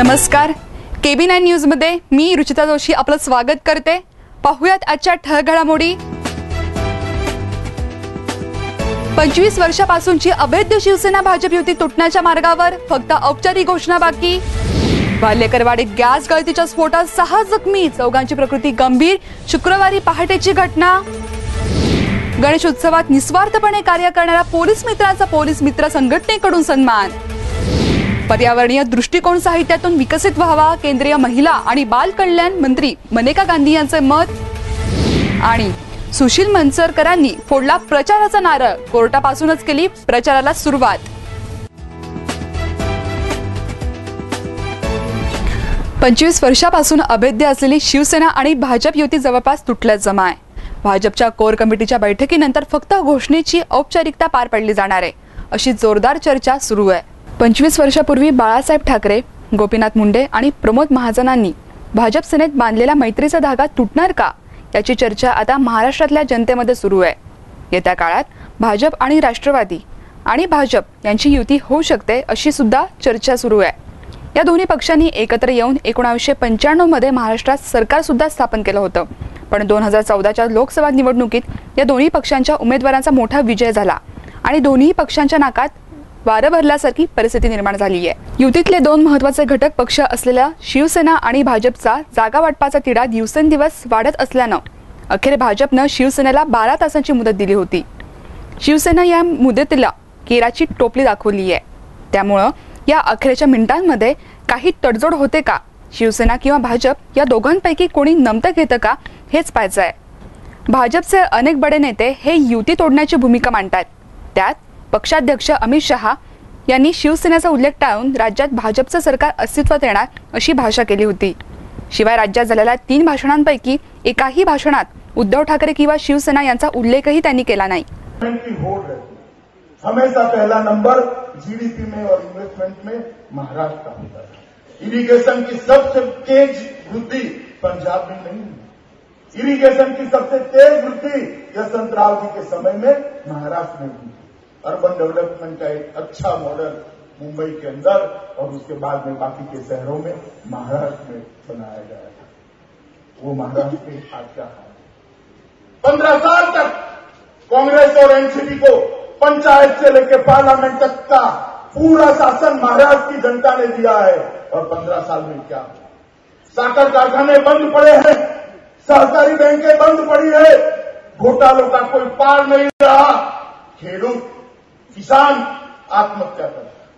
नमस्कार, KB9 news मध्ये मी रुचिता जोशी आपलं स्वागत करते। पाहुयात आजच्या ठळक घडामोडी। 25 वर्षापासूनची अवैध शिवसेना भाजप युती तुटण्याच्या मार्गावर, फक्त औपचारिक घोषणा बाकी। वाल्यकरवाडीत गॅस गळतीच्या स्फोटात 6 जखमी, 4 प्रकृती गंभीर। शुक्रवारी पहाटेची घटना। गणेश उत्सवात निस्वार्थपणे कार्य करणाऱ्या पोलीस मित्रांचा पोलीस मित्र संघटनेकडून सन्मान। पर्यावरणीय दृष्टिकोन साहित्यातून विकसित व्हावा, केंद्रीय महिला आणि बाल कल्याण मंत्री मनेका गांधी यांचे मत। आणि सुशील मनसरकरांनी फोडला प्रचाराचा नारळ, कोर्टापासूनच केली प्रचाराला सुरुवात। 25 वर्षापासून अभेद्य असलेली शिवसेना आणि भाजप युती जवळपास तुटल्याच जमा आहे। भाजपच्या कोर कमिटीच्या बैठकीनंतर फक्त घोषणेची औपचारिकता पार पडली जाणार आहे, अशी जोरदार चर्चा सुरू आहे। 25 वर्षापूर्वी बाळासाहेब ठाकरे, गोपीनाथ मुंडे आणि प्रमोद महाजनांनी भाजप सेनेत बांधलेला मैत्रीचा धागा तुटणार का, याची चर्चा आता महाराष्ट्रातल्या जनतेमध्ये सुरू आहे। येत्या काळात भाजप आणि राष्ट्रवादी आणि भाजप यांची युती होऊ शकते, अशी सुद्धा चर्चा सुरू आहे। या दोन्ही पक्षांनी एकत्र येऊन 1995 मध्ये महाराष्ट्रात सरकार सुद्धा स्थापन केलं होतं, पण 2014च्या लोकसभा निवडणुकीत या दोन्ही पक्षांच्या उमेदवारांचा मोठा विजय झाला आणि दोन्ही पक्षांच्या नाकात वारं भरल्यासारखी परिस्थिती निर्माण झाली आहे। युतीतले 2 महत्त्वाचे घटक पक्ष असलेल्या शिवसेना आणि भाजपचा जागा वाटपाचा तिढा दिवसेंदिवस वाढत असल्यानं अखेर भाजपनं शिवसेनेला 12 तासांची मुदत दिली होती। शिवसेना या मुदतीला केराची टोपली दाखवली आहे, त्यामुळं या अखेरच्या मिनिटांमध्ये काही तडजोड होते का, शिवसेना किंवा भाजप या दोघांपैकी कोणी नमतं घेतं का, हेच पाहायचं आहे। भाजपचे अनेक बडे नेते हे युती तोडण्याची भूमिका मांडतात। त्यात पक्षाध्यक्ष अमित शहा यांनी शिवसेनेचा उल्लेख टाळून राज्यात भाजपचं सरकार अस्तित्वात येणार अशी भाषा केली होती। शिवाय राज्यात झालेल्या 3 भाषणांपैकी एकाही भाषणात उद्धव ठाकरे किंवा शिवसेना यांचा उल्लेखही त्यांनी केला नाही। हमेशा पहला नंबर जीडीपी में और इन्वेस्टमेंट में महाराष्ट्र का होता है। इरिगेशन की सबसे तेज वृद्धि पंजाब में नहीं है। इरिगेशन की सबसे तेज वृद्धि यशवंत राव जी के समय में महाराष्ट्र में हुई। अर्बन डेवलपमेंट का एक अच्छा मॉडल मुंबई के अंदर और उसके बाद में बाकी के शहरों में महाराष्ट्र में बनाया गया था। वो महाराष्ट्र के आज का हाल है। 15 साल तक कांग्रेस और एनसीपी को पंचायत से लेकर पार्लियामेंट तक का पूरा शासन महाराष्ट्र की जनता ने दिया है। और 15 साल में क्या हुआ? साकर कारखाने बंद पड़े हैं, सहकारी बैंकें बंद पड़ी है, घोटालों का कोई पार नहीं रहा, खेडूत किसान आत्महत्या कर रहे हैं।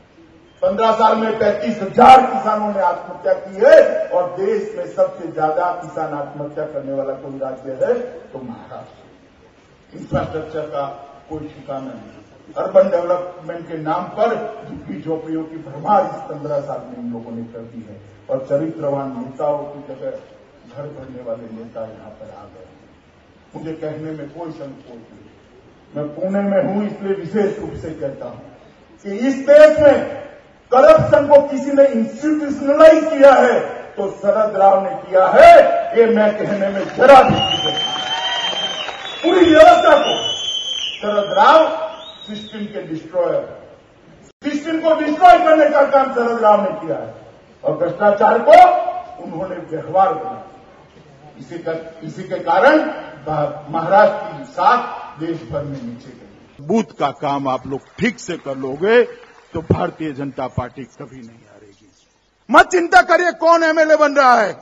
15 साल में 35,000 किसानों ने आत्महत्या की है और देश में सबसे ज्यादा किसान आत्महत्या करने वाला कोई राज्य है तो महाराष्ट्र। इंफ्रास्ट्रक्चर का कोई ठिकाना नहीं। अर्बन डेवलपमेंट के नाम पर झुग्गी झोपड़ियों की भरमार इस 15 साल में इन लोगों ने कर दी है और चरित्रवान नेताओं की जगह घर भरने वाले नेता यहां पर आ गए। मुझे कहने में कोई संकोच नहीं। मैं पुणे में हूं इसलिए विशेष रूप से कहता हूं कि इस देश में करप्शन को किसी ने इंस्टीट्यूशनलाइज किया है तो शरद राव ने किया है। ये मैं कहने में जरा भी पूरी व्यवस्था को शरद राव सिस्टम के डिस्ट्रॉयर, सिस्टम को डिस्ट्रॉय करने का काम शरद राव ने किया है और भ्रष्टाचार को उन्होंने व्यवहार बनाया। इसी के कारण महाराष्ट्र की साख देश भर में नीचे गई। बूथ का काम आप लोग ठीक से कर लोगे तो भारतीय जनता पार्टी कभी नहीं हारेगी। मत चिंता करिए कौन एमएलए बन रहा है,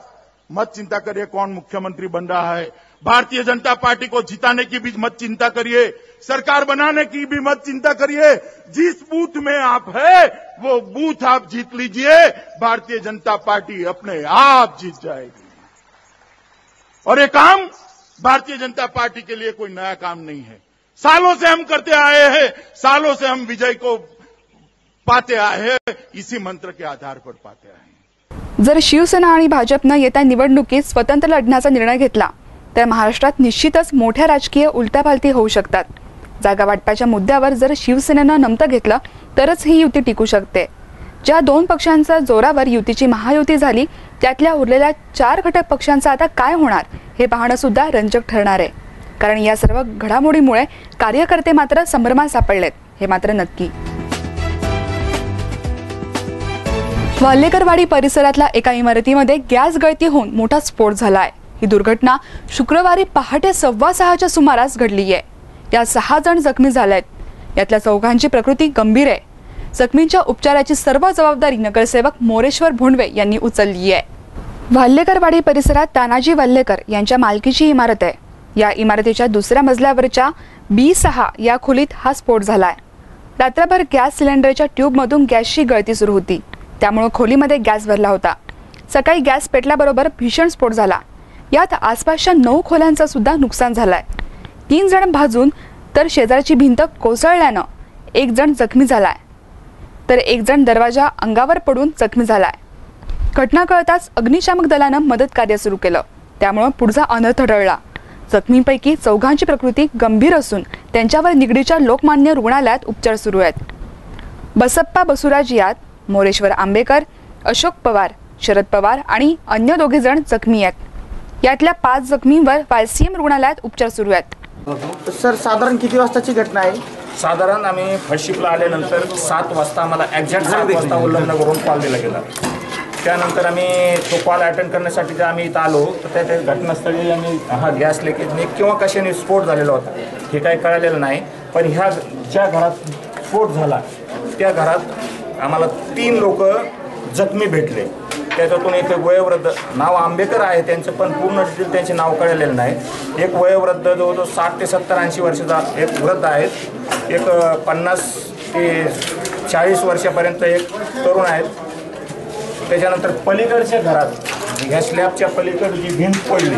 मत चिंता करिए कौन मुख्यमंत्री बन रहा है। भारतीय जनता पार्टी को जिताने की भी मत चिंता करिए, सरकार बनाने की भी मत चिंता करिए। जिस बूथ में आप है वो बूथ आप जीत लीजिए, भारतीय जनता पार्टी अपने आप जीत जाएगी। और ये काम भारतीय जनता पार्टी के लिए कोई नया काम नहीं है। सालों से हम करते आए हैं, सालों से हम विजय को पाते आए हैं, इसी मंत्र के आधार पर पाते आए हैं। जर शिवसेना आणि भाजपनं येत्या निवडणुकीत स्वतंत्र लढण्याचा निर्णय घेतला तर महाराष्ट्रात निश्चितच मोठ्या राजकीय उलटापालटी होऊ शकतात। जागा वाटपाच्या मुद्द्यावर जर शिवसेनेनं नमतं घेतलं तरच ही युती टिकू शकते। ज्या 2 पक्षांच्या जोरावर युतीची महायुती झाली त्यातल्या उरलेल्या 4 घटक पक्षांचं आता काय होणार हे पाहणं सुद्धा रंजक ठरणार आहे, कारण या सर्व घडामोडीमुळे कार्यकर्ते मात्र संभ्रमात सापडलेत, हे मात्र नक्की। वाल्हेकरवाडी परिसरातल्या एका इमारतीमध्ये गॅस गळती होऊन मोठा स्फोट झालाय। ही दुर्घटना शुक्रवारी पहाटे 6:15च्या सुमारास घडली आहे। या 6 जण जखमी झालेत। यातल्या 4घांची प्रकृती गंभीर आहे। जखमींच्या उपचाराची सर्व जबाबदारी नगरसेवक मोरेश्वर भोंडवे यांनी उचलली आहे। वाल्हेकरवाडी परिसरात तानाजी वाल्हेकर यांच्या मालकीची इमारत आहे। या इमारतीच्या दुसऱ्या मजल्यावरच्या B6 या खोलीत हा स्फोट झालाय। रात्रभर गॅस सिलेंडरच्या ट्यूबमधून गॅसची गळती सुरू होती, त्यामुळे खोलीमध्ये गॅस भरला होता। सकाळी गॅस पेटल्याबरोबर भीषण स्फोट झाला। यात आसपासच्या 9 खोल्यांचं सुद्धा नुकसान झालंय। 3 जण भाजून तर शेजारची भिंत कोसळल्यानं 1 जण जखमी झालाय, तर 1 जण दरवाजा अंगावर पडून जखमी झालाय। घटना कळताच अग्निशामक दलानं मदत कार्य सुरू केलं, त्यामुळे पुढचा अनर्थ टळला। जखमींपैकी 4घांची प्रकृती गंभीर असून त्यांच्यावर निगडीच्या लोकमान्य रुग्णालयात उपचार सुरू आहेत। बसप्पा बसुराज यात, मोरेश्वर आंबेकर, अशोक पवार, शरद पवार आणि अन्य 2 जण जखमी आहेत। यातल्या 5 जखमींवर YCM रुग्णालयात उपचार सुरू आहेत। सर, साधारण किती वाजताची घटना आहे? साधारण आम्ही फर्स्टशिपला आल्यानंतर 7 वाजता आम्हाला एक्झॅक्ट 7 वाजता उल्लंघन करून कॉल दिला गेला। त्यानंतर आम्ही तो कॉल अटेंड करण्यासाठी जर आम्ही इथं आलो तर त्या घटनास्थळी आम्ही हा गॅस लिकेजने किंवा कशाने स्फोट झालेला होता हे काही कळलेलं नाही। पण ह्या ज्या घरात स्फोट झाला त्या घरात आम्हाला 3 लोक जखमी भेटले। त्याच्यातून एक वयोवृद्ध, नाव आंबेकर आहे त्यांचं, पण पूर्ण डिटेल त्यांचे नाव कळलेलं नाही। एक वयोवृद्ध जवळजवळ 60 ते 70-80 वर्षाचा एक वृद्ध आहेत, एक 50 ते 40 वर्षापर्यंत एक तरुण आहेत। त्याच्यानंतर पलीकडच्या घरात ह्या स्लॅबच्या पलीकडे जी भिंत पडली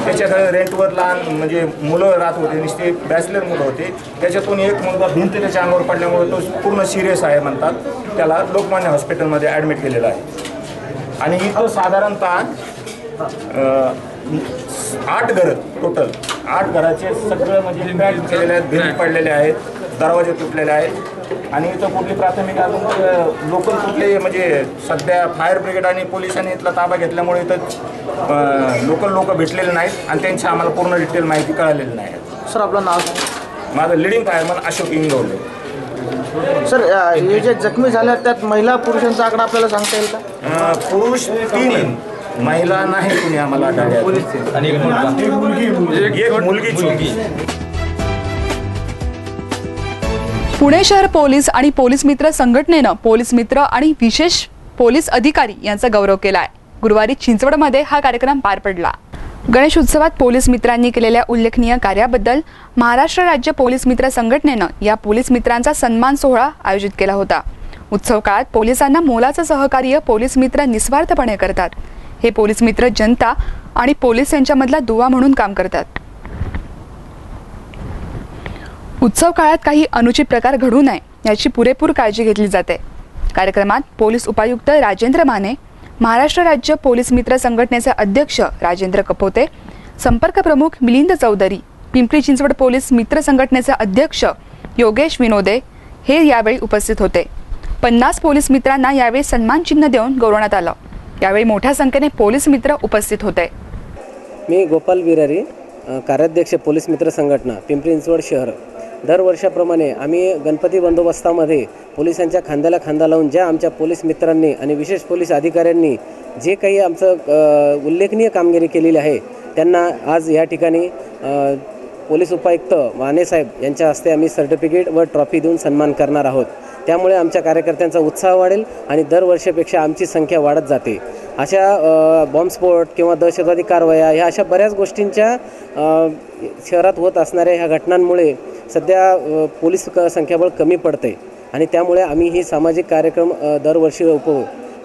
त्याच्याकडे रेंटवर लहान म्हणजे मुलं राहत होते, नुसते बॅचलर मुलं होते। त्याच्यातून एक मुलगा भिंत त्याच्या अंगावर पडल्यामुळे तो पूर्ण सिरियस आहे म्हणतात, त्याला लोकमान्य हॉस्पिटलमध्ये ॲडमिट केलेला आहे। आणि इथं साधारणतः 8 घरं, टोटल 8 घराचे सगळं म्हणजे पॅक केलेले आहेत, भिंत पडलेले आहेत, दरवाजे तुटलेले आहेत। आणि इथं कुठली प्राथमिक अजून लोकल कुठले म्हणजे सध्या फायर ब्रिगेड आणि पोलिसांनी इथला ताबा घेतल्यामुळे इथं लोकल लोक भेटलेले नाहीत आणि त्यांची आम्हाला पूर्ण डिटेल माहिती कळालेली नाही। सर, आपलं नाव? माझं leading fireman Ashok Ingawale. Sir, हे जे जखमी झाल्या त्यात महिला पुरुषांचा आकडा आपल्याला सांगता येईल का? पुरुष 3, महिला नाही कुणी आम्हाला आढळले आणि एक मुलगी छोटी। पुणे शहर पोलीस आणि पोलीस मित्र संघटनेनं पोलीस मित्र आणि विशेष पोलीस अधिकारी यांचा गौरव केलाय। गुरुवारी चिंचवडमध्ये हा कार्यक्रम पार पडला। गणेश उत्सवात पोलीस मित्रांनी केलेल्या उल्लेखनीय कार्याबद्दल महाराष्ट्र राज्य पोलीस मित्र संघटनेनं या पोलीस मित्रांचा सन्मान सोहळा आयोजित केला होता। उत्सव काळात पोलिसांना मोलाचं सहकार्य पोलीस मित्र निस्वार्थपणे करतात। हे पोलीस मित्र जनता आणि पोलीस यांच्यामधला दुवा म्हणून काम करतात। उत्सव काळात काही अनुचित प्रकार घडू नये याची पुरेपूर काळजी घेतली जाते। कार्यक्रमात पोलीस उपायुक्त राजेंद्र माने, महाराष्ट्र राज्य पोलीस मित्र संघटनेचे अध्यक्ष राजेंद्र कपोते, संपर्क प्रमुख मिलिंद चौधरी, पिंपरी चिंचवड पोलीस मित्र संघटनेचे अध्यक्ष योगेश विनोदे हे यावेळी उपस्थित होते। 50 पोलीस मित्रांना यावेळी सन्मान चिन्ह देऊन गौरवण्यात आलं। यावेळी मोठ्या संख्येने पोलीस मित्र उपस्थित होते। मी गोपाल विरारी, कार्याध्यक्ष पोलीस मित्र संघटना पिंपरी चिंचवड शहर। दरवर्षाप्रमाणे आम्ही गणपती बंदोबस्तामध्ये पोलिसांच्या खांद्याला खांदा लावून ज्या आमच्या पोलीस मित्रांनी आणि विशेष पोलीस अधिकाऱ्यांनी जे काही आमचं उल्लेखनीय कामगिरी केलेली आहे त्यांना आज या ठिकाणी पोलीस उपायुक्त मानेसाहेब यांच्या हस्ते आम्ही सर्टिफिकेट व ट्रॉफी देऊन सन्मान करणार आहोत। त्यामुळे आमच्या कार्यकर्त्यांचा उत्साह वाढेल आणि दरवर्षापेक्षा आमची संख्या वाढत जाते। अशा बॉम्बस्फोट किंवा दहशतवादी कारवाया ह्या अशा बऱ्याच गोष्टींच्या शहरात होत असणाऱ्या ह्या घटनांमुळे सध्या पोलीस संख्याबळ कमी पडते आणि त्यामुळे आम्ही ही सामाजिक कार्यक्रम दरवर्षी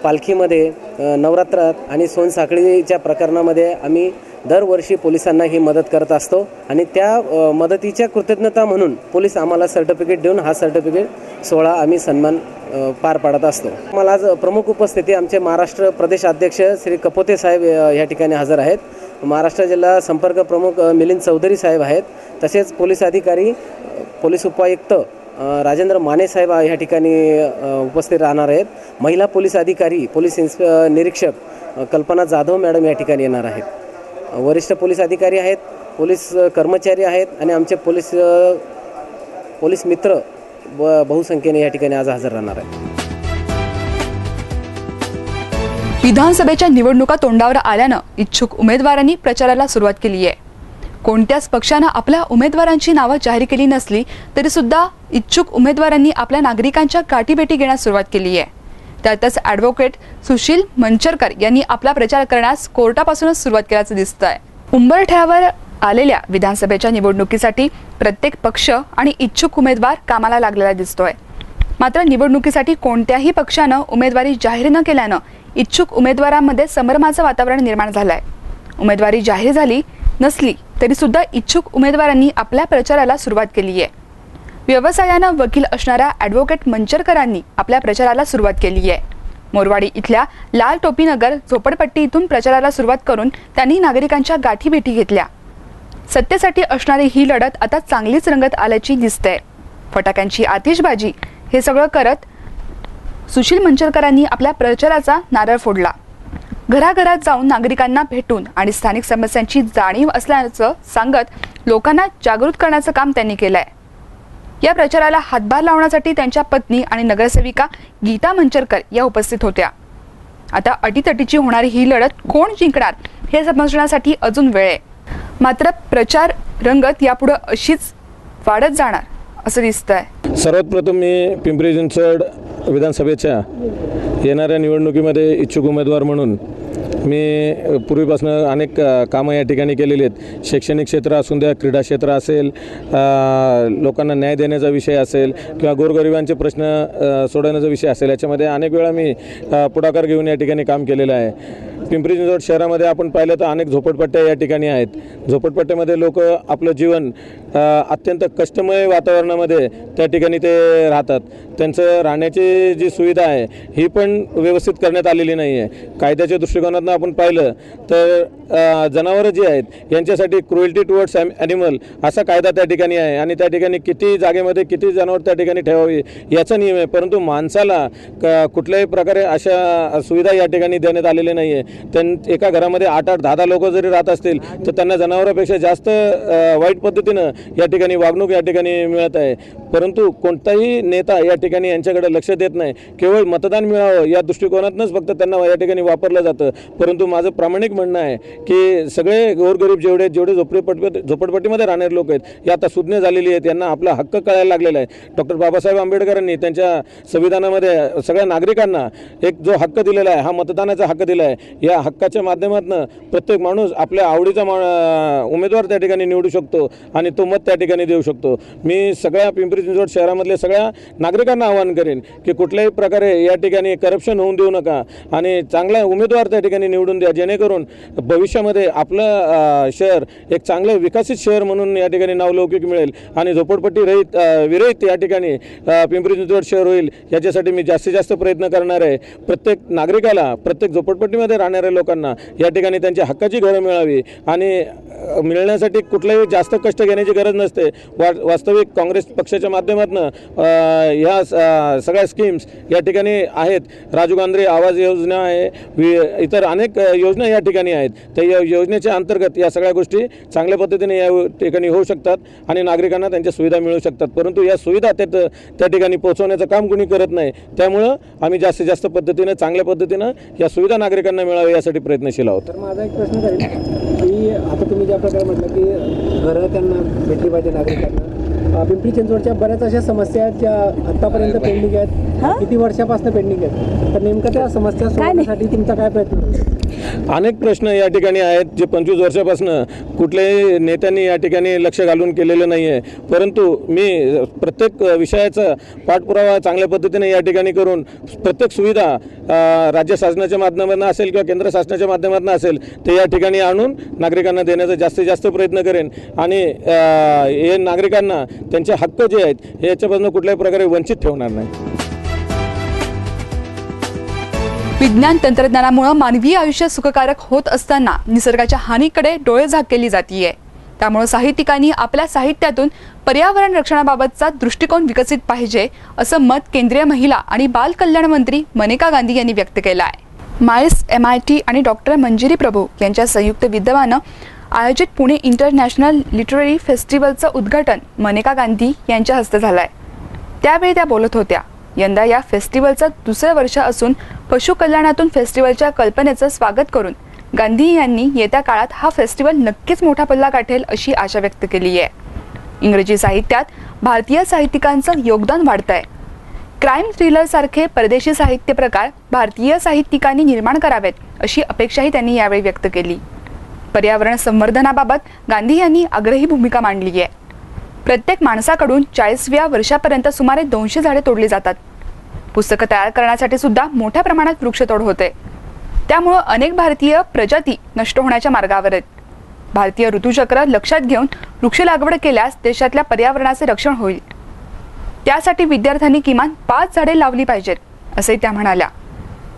पालखीमध्ये, नवरात्रात आणि सोनसाखळीच्या प्रकरणामध्ये आम्ही दरवर्षी पोलिसांना ही मदत करत असतो आणि त्या मदतीच्या कृतज्ञता म्हणून पोलीस आम्हाला सर्टिफिकेट देऊन हा सर्टिफिकेट सोहळा आम्ही सन्मान पार पाडत असतो। मला आज प्रमुख उपस्थिती आमचे महाराष्ट्र प्रदेश अध्यक्ष श्री कपोते साहेब या ठिकाणी हजर आहेत, महाराष्ट्र जिल्हा संपर्क प्रमुख मिलिंद चौधरी साहेब आहेत, तसेच पोलीस अधिकारी पोलीस उपायुक्त राजेंद्र माने साहेब या ठिकाणी उपस्थित राहणार आहेत। महिला पोलीस अधिकारी पोलीस निरीक्षक कल्पना जाधव मॅडम या ठिकाणी येणार आहेत। वरिष्ठ पोलीस अधिकारी आहेत, पोलीस कर्मचारी आहेत आणि आमचे पोलीस मित्र बहुसंख्येने या ठिकाणी आज हजर राहणार आहेत। विधानसभेच्या निवडणुका तोंडावर आल्यानं इच्छुक उमेदवारांनी प्रचाराला सुरुवात केली आहे. कोणत्याच पक्षानं आपल्या उमेदवारांची नावं जाहीर केली नसली तरी सुद्धा इच्छुक उमेदवारांनी आपल्या नागरिकांच्या गाठीभेटी घेण्यास सुरुवात केली आहे. त्यातच ॲडव्होकेट सुशील मंचरकर यांनी आपला प्रचार करण्यास कोर्टापासूनच सुरुवात केल्याचं दिसतंय. उंबरठ्यावर आलेल्या विधानसभेच्या निवडणुकीसाठी प्रत्येक पक्ष आणि इच्छुक उमेदवार कामाला लागलेला दिसतोय. मात्र निवडणुकीसाठी कोणत्याही पक्षानं उमेदवारी जाहीर न केल्यानं इच्छुक उमेदवारांमध्ये संभ्रमाचं वातावरण निर्माण झालंय. उमेदवारी जाहीर झाली नसली तरी सुद्धा इच्छुक उमेदवारांनी आपल्या प्रचाराला सुरुवात केली आहे. व्यवसायानं वकील असणाऱ्या ॲडव्होकेट मंचरकरांनी आपल्या प्रचाराला सुरुवात केली आहे. मोरवाडी इथल्या लाल टोपी नगर झोपडपट्टी इथून प्रचाराला सुरुवात करून त्यांनी नागरिकांच्या गाठीभेटी घेतल्या. सत्तेसाठी असणारी ही लढत आता चांगलीच रंगत आल्याची दिसते. फटाक्यांची आतिषबाजी हे सगळं करत सुशील मंचरकरांनी आपल्या प्रचाराचा नारळ फोडला. घराघरात जाऊन नागरिकांना भेटून आणि स्थानिक समस्यांची जाणीव असल्याचं सांगत लोकांना जागृत करण्याचं काम त्यांनी केलंय. या प्रचाराला हातभार लावण्यासाठी त्यांच्या पत्नी आणि नगरसेविका गीता मंचरकर या उपस्थित होत्या. आता अटीतटीची होणारी ही लढत कोण जिंकणार हे समजण्यासाठी अजून वेळ आहे. मात्र प्रचार रंगत यापुढे अशीच वाढत जाणार असं दिसतंय. सर्वात प्रथम मी पिंपरी चिंचवड विधानसभेच्या येणाऱ्या निवडणुकीमध्ये इच्छुक उमेदवार म्हणून मी पूर्वीपासून अनेक कामं या ठिकाणी केलेली आहेत. शैक्षणिक क्षेत्र असून द्या, क्रीडा क्षेत्र असेल, लोकांना न्याय देण्याचा विषय असेल किंवा गोरगरिबांचे प्रश्न सोडवण्याचा विषय असेल, याच्यामध्ये अनेक वेळा मी पुढाकार घेऊन या ठिकाणी काम केलेलं आहे. पिंपरी चिंचवड शहरामध्ये आपण पाहिलं तर अनेक झोपडपट्ट्या या ठिकाणी आहेत. झोपडपट्ट्यामध्ये लोक आपलं जीवन अत्यंत कष्टमय वातावरणामध्ये त्या ठिकाणी ते राहतात. त्यांचं राहण्याची जी सुविधा आहे ही पण व्यवस्थित करण्यात आलेली नाही आहे. कायद्याच्या दृष्टिकोनातून आपण पाहिलं तर जनावरं जी आहेत यांच्यासाठी क्रुएल्टी टुवर्ड्स ॲनिमल असा कायदा त्या ठिकाणी आहे आणि त्या ठिकाणी किती जागेमध्ये किती जनावर त्या ठिकाणी ठेवावी याचा नियम आहे. परंतु माणसाला कुठल्याही प्रकारे अशा सुविधा या ठिकाणी देण्यात आलेल्या नाही आहे. एका घरामध्ये 8-8, 10-10 लोक जरी राहत असतील तर त्यांना जनावरांपेक्षा जास्त वाईट पद्धतीनं या ठिकाणी वागणूक या ठिकाणी मिळत आहे. परंतु कोणताही नेता या ठिकाणी यांच्याकडे लक्ष देत नाही. केवळ मतदान मिळावं या दृष्टिकोनातूनच फक्त त्यांना या ठिकाणी वापरलं जातं. परंतु माझं प्रामाणिक म्हणणं आहे की सगळे गोरगरीब जेवढे झोपडपट्टीमध्ये राहणारे लोक आहेत हे आता सुज्ञ झालेली आहेत. यांना आपला हक्क कळायला लागलेला आहे. डॉक्टर बाबासाहेब आंबेडकरांनी त्यांच्या संविधानामध्ये सगळ्या नागरिकांना एक जो हक्क दिलेला आहे हा मतदानाचा हक्क दिला आहे. या हक्काच्या माध्यमातून प्रत्येक माणूस आपल्या आवडीचा उमेदवार त्या ठिकाणी निवडू शकतो आणि तो मत त्या ठिकाणी देऊ शकतो. मी सगळ्या पिंपरी चिंचवड शहरामधल्या सगळ्या नागरिकांना आवाहन करेन की कुठल्याही प्रकारे या ठिकाणी करप्शन होऊन देऊ नका आणि चांगला उमेदवार त्या ठिकाणी निवडून द्या, जेणेकरून भविष्यामध्ये आपलं शहर एक चांगलं विकसित शहर म्हणून या ठिकाणी नावलौकिक मिळेल आणि झोपडपट्टी विरहित या ठिकाणी पिंपरी चिंचवड शहर होईल. याच्यासाठी मी जास्तीत जास्त प्रयत्न करणार आहे. प्रत्येक नागरिकाला, प्रत्येक झोपडपट्टीमध्ये राहणाऱ्या लोकांना या ठिकाणी त्यांच्या हक्काची घरं मिळावी आणि मिळण्यासाठी कुठल्याही जास्त कष्ट घेण्याची गरज नसते. वास्तविक काँग्रेस पक्षाच्या माध्यमातून ह्या सगळ्या स्कीम्स या ठिकाणी आहेत. राजीव गांधी आवाज योजना आहे, इतर अनेक योजना या ठिकाणी आहेत. तर या योजनेच्या अंतर्गत या सगळ्या गोष्टी चांगल्या पद्धतीने या ठिकाणी होऊ शकतात आणि नागरिकांना त्यांच्या सुविधा मिळू शकतात. परंतु या सुविधा त्या ठिकाणी पोहोचवण्याचं काम कोणी करत नाही. त्यामुळं आम्ही जास्तीत जास्त पद्धतीनं, चांगल्या पद्धतीनं या सुविधा नागरिकांना मिळाव्या यासाठी प्रयत्नशील आहोत. तर माझा एक प्रश्न राहील की आता तुम्ही ज्या प्रकारे म्हटलं की घरं त्यांना भेटली पाहिजे नागरिकांना, पिंपरी चिंचवडच्या बऱ्याच अशा समस्या आहेत ज्या आत्तापर्यंत पेंडिंग आहेत, किती वर्षापासून पेंडिंग आहेत. तर नेमकं त्या समस्या सोडवण्यासाठी तुमचा काय प्रयत्न? अनेक प्रश्न या ठिकाणी आहेत जे 25 वर्षापासून कुठल्याही नेत्यांनी या ठिकाणी लक्ष घालून केलेलं नाही आहे. परंतु मी प्रत्येक विषयाचा पाठपुरावा चांगल्या पद्धतीने या ठिकाणी करून प्रत्येक सुविधा राज्य शासनाच्या माध्यमातून असेल किंवा केंद्र शासनाच्या माध्यमातून असेल ते या ठिकाणी आणून नागरिकांना देण्याचा जास्तीत जास्त प्रयत्न करेन आणि हे नागरिकांना त्यांचे हक्क जे आहेत याच्यापासून कुठल्याही प्रकारे वंचित ठेवणार नाही. विज्ञान तंत्रज्ञानामुळे मानवी आयुष्य सुखकारक होत असताना निसर्गाच्या हानीकडे डोळेझाक केली जातीये. त्यामुळे साहित्यिकांनी आपल्या साहित्यातून पर्यावरण रक्षणाबाबतचा दृष्टिकोन विकसित पाहिजे असं मत केंद्रीय महिला आणि बाल कल्याण मंत्री मेनका गांधी यांनी व्यक्त केलं आहे. माइल्स MIT आणि डॉक्टर मंजिरी प्रभू यांच्या संयुक्त विद्यमानं आयोजित पुणे इंटरनॅशनल लिटररी फेस्टिवलचं उद्घाटन मेनका गांधी यांच्या हस्ते झालंय. त्यावेळी त्या बोलत होत्या. यंदा या फेस्टिवलचं दुसरं वर्ष असून पशु कल्याणातून फेस्टिवलच्या कल्पनेचं स्वागत करून गांधी यांनी येत्या काळात हा फेस्टिवल नक्कीच मोठा पल्ला गाठेल अशी आशा व्यक्त केली आहे. इंग्रजी साहित्यात भारतीय साहित्यिकांचं योगदान वाढतंय. क्राईम थ्रिलर सारखे परदेशी साहित्य प्रकार भारतीय साहित्यिकांनी निर्माण करावेत अशी अपेक्षाही त्यांनी यावेळी व्यक्त केली. पर्यावरण संवर्धनाबाबत गांधी यांनी आग्रही भूमिका मांडली आहे. प्रत्येक माणसाकडून 40व्या वर्षापर्यंत सुमारे 200 झाडे तोडली जातात. पुस्तकं तयार करण्यासाठी सुद्धा मोठ्या प्रमाणात वृक्षतोड होते. त्यामुळे अनेक भारतीय प्रजाती नष्ट होण्याच्या मार्गावर आहेत. भारतीय ऋतुचक्र लक्षात घेऊन वृक्ष लागवड केल्यास देशातल्या पर्यावरणाचे रक्षण होईल. त्यासाठी विद्यार्थ्यांनी किमान 5 झाडे लावली पाहिजेत असे त्या म्हणाल्या.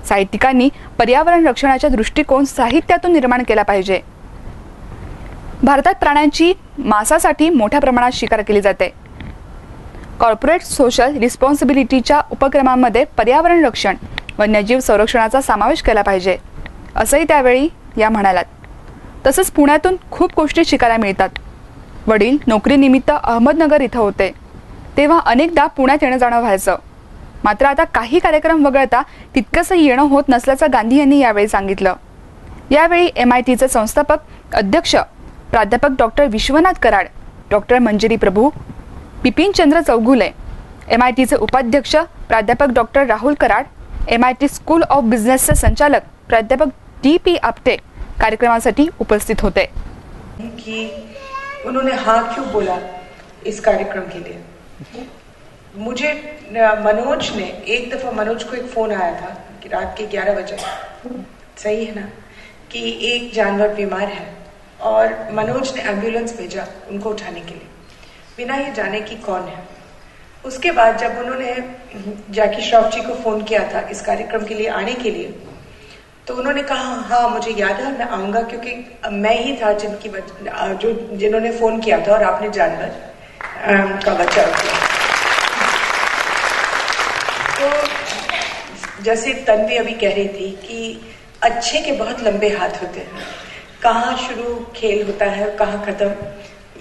साहित्यिकांनी पर्यावरण रक्षणाचा दृष्टिकोन साहित्यातून निर्माण केला पाहिजे. भारतात प्राण्यांची मांसासाठी मोठ्या प्रमाणात शिकार केली जाते. कॉर्पोरेट सोशल रिस्पॉन्सिबिलिटीच्या उपक्रमांमध्ये पर्यावरण रक्षण, वन्यजीव संरक्षणाचा समावेश केला पाहिजे असंही त्यावेळी या म्हणाल्यात. तसंच पुण्यातून खूप गोष्टी शिकायला मिळतात. वडील नोकरीनिमित्त अहमदनगर इथं होते तेव्हा अनेकदा पुण्यात येणं जाणं व्हायचं. मात्र आता काही कार्यक्रम वगळता तितकंसं येणं होत नसल्याचं गांधी यांनी यावेळी सांगितलं. यावेळी MITचे संस्थापक अध्यक्ष प्राध्यापक डॉक्टर विश्वनाथ कराड, डॉक्टर मंजिरी प्रभू, बिपिनचंद्र चौगुले, MITचे उपाध्यक्ष प्राध्यापक doctor Rahul Karad, MIT school of बिझनेसचे संचालक प्राध्यापक DP आपटे कार्यक्रमासाठी उपस्थित होते. कि उन्होंने हाँ क्यों बोला इस कार्यक्रम के लिए. मुझे मनोज ने एक दफा मनोज को एक फोन आया था कि रात के 11 बजे, सही है ना, कि एक जानवर बीमार है और मनोज ने एम्बुलेंस भेजा उनको उठाने के लिए बिना ये जाने कि कौन है. उसके बाद जब उन्होंने जैकी श्रॉफ जी को फोन किया था इस कार्यक्रम के लिए आने के लिए, तो उन्होंने कहा हाँ मुझे याद है मैं आऊंगा, क्योंकि मैं ही था जिन्होंने फोन किया था और आपने जानवर का बचाव किया. तो जैसे तन्वी अभी कह रही थी कि अच्छे के बहुत लंबे हाथ होते हैं, कहाँ शुरू खेल होता है कहाँ खत्म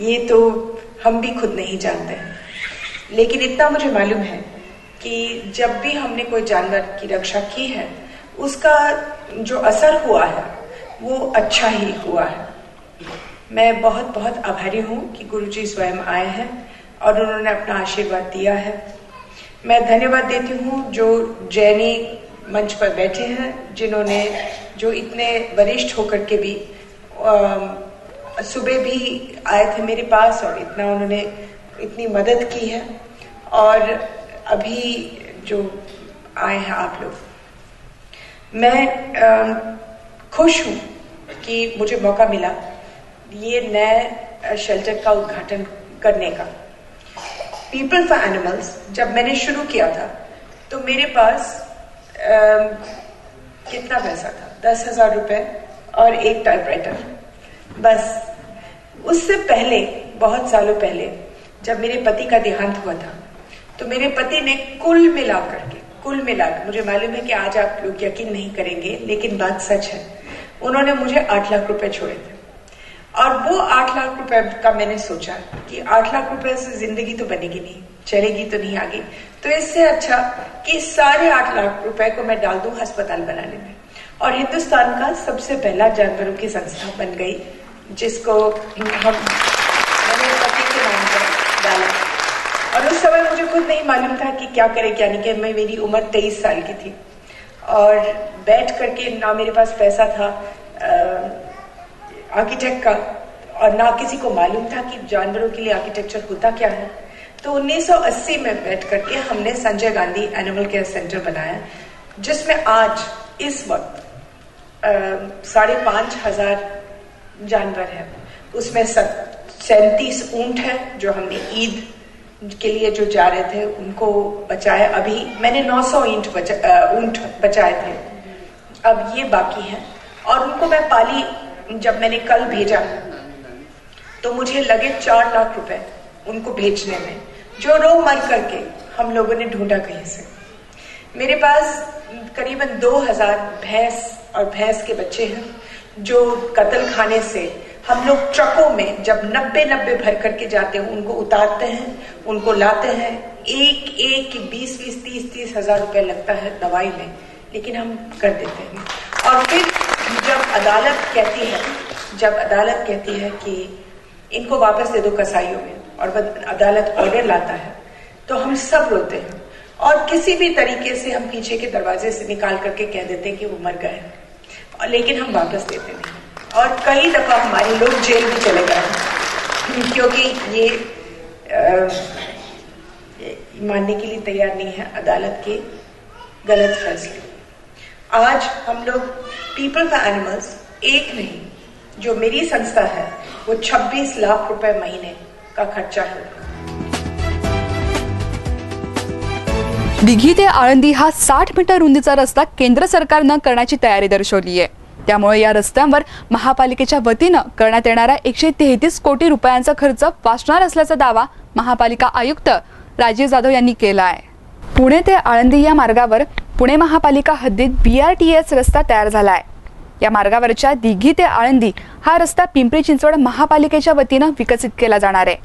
ये तो हम भी खुद नहीं जानते हैं. लेकिन इतना मुझे मालूम है कि जब भी हमने कोई जानवर की रक्षा की है उसका जो असर हुआ है वो अच्छा ही हुआ है. मैं बहुत बहुत आभारी हूँ कि गुरुजी स्वयं आए हैं और उन्होंने अपना आशीर्वाद दिया है. मैं धन्यवाद देती हूँ जो जैनी मंच पर बैठे हैं, जिन्होंने जो इतने वरिष्ठ होकर के भी सुबह भी आए थे मेरे पास और इतना उन्होंने इतनी मदद की है. और अभी जो आए हैं आप लोग, मैं खुश हूँ कि मुझे मौका मिला ये नए शेल्टर का उद्घाटन करने का. पीपल फॉर एनिमल्स जब मैंने शुरू किया था तो मेरे पास कितना पैसा था, 10,000 रुपए और एक टाइपराइटर बस. उससे पहले बहुत सालों पहले जब मेरे पति का देहांत हुआ था तो मेरे पति ने कुल मिलाकर, मुझे मालूम है कि आज आप लोग यकीन नहीं करेंगे लेकिन बात सच है, उन्होंने मुझे 8 लाख रुपए छोड़े थे. और वो 8 लाख रुपए का मैंने सोचा कि 8 लाख रुपए से जिंदगी तो बनेगी नहीं, चलेगी तो नहीं आगे, तो इससे अच्छा कि सारे 8 लाख रुपए को मैं डाल दूं अस्पताल बनाने में. और हिंदुस्तान का सबसे पहला जानवरों की संस्था बन गई जिसको हम मेरे पति के नाम पर डाला. और उस समय मुझे खुद नहीं मालूम था कि क्या करे क्या नहीं. कि मेरी उम्र 23 साल की थी और बैठ करके ना मेरे पास पैसा था आर्किटेक्ट का और ना किसी को मालूम था कि जानवरों के लिए आर्किटेक्चर होता क्या है. तो 1980 में बैठ करके हमने Sanjay Gandhi animal care centre बनाया, जिसमें आज इस वक्त 5,500 जानवर हैं. उसमें 37 ऊंट है जो हमने ईद के लिए जो जा रहे थे उनको बचाया. अभी मैंने 900 ऊंट बचाए थे, अब ये बाकी हैं. और उनको मैं पाली, जब मैंने कल भेजा तो मुझे लगे 4 लाख रुपए उनको भेजने में, जो रो मर करके हम लोगों ने ढूंढा कहीं से. मेरे पास करीबन 2000 भैंस और भैंस के बच्चे हैं जो कत्ल खाने से हम लोग ट्रकों में जब 90 भर करके जाते हैं, उनको उतारते हैं, उनको लाते हैं, एक 20-30 हजार रुपए लगता है दवाई में, लेकिन हम कर देते हैं। और फिर जब अदालत कहती है कि इनको वापस दे दो कसाईयों में, और अदालत ऑर्डर लाता है, तो हम सब रोते हैं और किसी भी तरीके से हम पीछे के दरवाजे से निकाल करके कह देते हैं कि वो मर गए, और लेकिन हम वापस देते नहीं। और कई दफा हमारे लोग जेल भी चले गए, क्योंकि ये मानने के लिए तैयार नहीं है अदालत के गलत फैसले। आज हम लोग पीपल फॉर एनिमल्स एक नहीं, जो मेरी संस्था है, वो 26 लाख रुपए महीने का खर्चा है। दिघी ते आळंदी हा 60 मीटर रुंदीचा रस्ता केंद्र सरकारनं करण्याची तयारी दर्शवली आहे। त्यामुळे या रस्त्यावर महापालिकेच्या वतीनं करण्यात येणारा 133 कोटी रुपयांचा खर्च वाचणार असल्याचा दावा महापालिका आयुक्त राजीव जाधव यांनी केला आहे। पुणे ते आळंदी या मार्गावर पुणे महापालिका हद्दीत BRTS रस्ता तयार झाला आहे। या मार्गावरच्या दिघी ते आळंदी हा रस्ता पिंपरी चिंचवड महापालिकेच्या वतीनं विकसित केला जाणार आहे।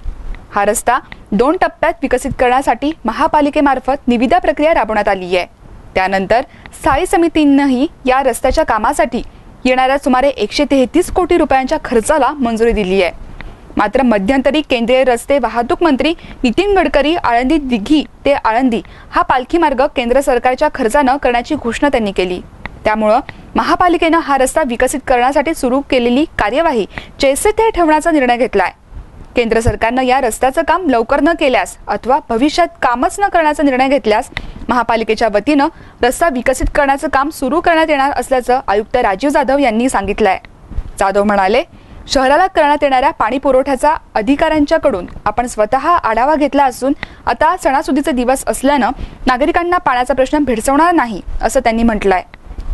हा रस्ता 2 टप्प्यात विकसित करण्यासाठी महापालिकेमार्फत निविदा प्रक्रिया राबवण्यात आली आहे। त्यानंतर स्थायी समितीनेही या रस्त्याच्या कामासाठी येणाऱ्या सुमारे 133 कोटी रुपयांच्या खर्चाला मंजुरी दिली आहे। मात्र मध्यंतरी केंद्रीय रस्ते वाहतूक मंत्री नितीन गडकरी आळंदी दिघी ते आळंदी हा पालखी मार्ग केंद्र सरकारच्या खर्चानं करण्याची घोषणा त्यांनी केली। त्यामुळे महापालिकेनं हा रस्ता विकसित करण्यासाठी सुरू केलेली कार्यवाही जैसे थे ठेवण्याचा निर्णय घेतलाय। केंद्र सरकारनं या रस्त्याचं काम लवकर न केल्यास अथवा भविष्यात कामच न करण्याचा निर्णय घेतल्यास महापालिकेच्या वतीनं रस्ता विकसित करण्याचं काम सुरू करण्यात येणार असल्याचं आयुक्त राजीव जाधव यांनी सांगितलंय। जाधव म्हणाले, शहराला करण्यात येणाऱ्या पाणी पुरवठ्याचा अधिकाऱ्यांच्याकडून आपण स्वतः आढावा घेतला असून आता सणासुदीचे दिवस असल्यानं नागरिकांना पाण्याचा प्रश्न भेडसावणार नाही असं त्यांनी म्हटलंय।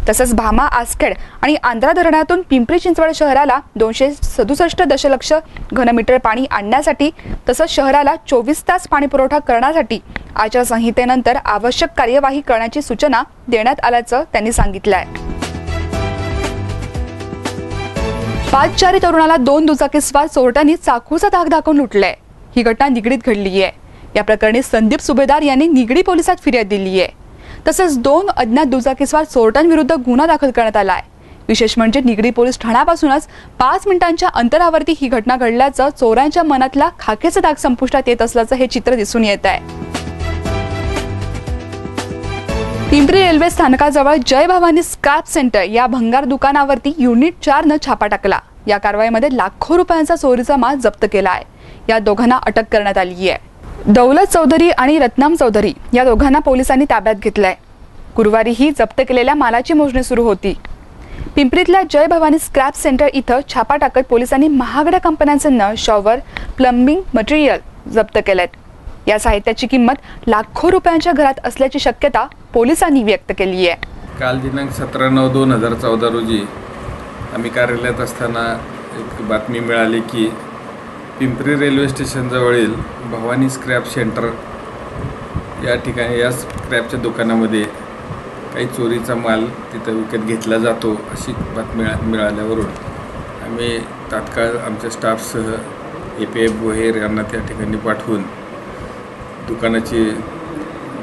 तसंच भामा, आसखेड आणि आंध्रा धरणातून पिंपरी चिंचवड शहराला 267 दशलक्ष घनमीटर पाणी आणण्यासाठी तसंच शहराला 24 तास पाणी पुरवठा करण्यासाठी आचारसंहितेनंतर आवश्यक कार्यवाही करण्याची सूचना देण्यात आल्याचं त्यांनी सांगितलंय। पादचारी तरुणाला 2 दुचाकीस्वार चोरट्यांनी चाकूचा धाक दाखवून लुटलंय। ही घटना निगडीत घडली आहे। या प्रकरणी संदीप सुभेदार यांनी निगडी पोलिसात फिर्याद दिली आहे। तसंच 2 अज्ञात दुचाकीस्वार चोरट्यांविरुद्ध गुन्हा दाखल करण्यात आला आहे। विशेष म्हणजे निगडी पोलीस ठाण्यापासूनच 5 मिनिटांच्या अंतरावरती ही घटना घडल्याचं चोरांच्या मनातला खाकेचा दाग संपुष्टात येत असल्याचं हे चित्र दिसून येत आहे। पिंपरी रेल्वे स्थानकाजवळ जय भवानी स्क्रॅप सेंटर या भंगार दुकानावरती युनिट 4 न छापा टाकला। या कारवाईमध्ये लाखो रुपयांचा चोरीचा माल जप्त केला आहे। या दोघांना अटक करण्यात आली आहे। दौलत चौधरी आणि रत्नाम चौधरी या दोघांना पोलिसांनी ताब्यात घेतलंय। गुरुवारी ही जप्त केलेल्या मालाची मोजणी सुरू होती। पिंपरीतल्या जय भवानी स्क्रॅप सेंटर इथं छापा टाकत पोलिसांनी महागड्या कंपन्यांचे नळ, शॉवर, प्लंबिंग मटेरियल जप्त केलेत। या साहित्याची किंमत लाखो रुपयांच्या घरात असल्याची शक्यता पोलिसांनी व्यक्त केली आहे। काल दिनांक 17/9/2014 रोजी आम्ही कार्यालयात असताना एक बातमी मिळाली की पिंपरी रेल्वे स्टेशनजवळील भवानी स्क्रॅप सेंटर या ठिकाणी या स्क्रॅपच्या दुकानामध्ये काही चोरीचा माल तिथं विकत घेतला जातो अशी बातमी मिळाल्यावरून आम्ही तात्काळ आमच्या स्टाफसह API बोहेर यांना त्या ठिकाणी पाठवून दुकानाची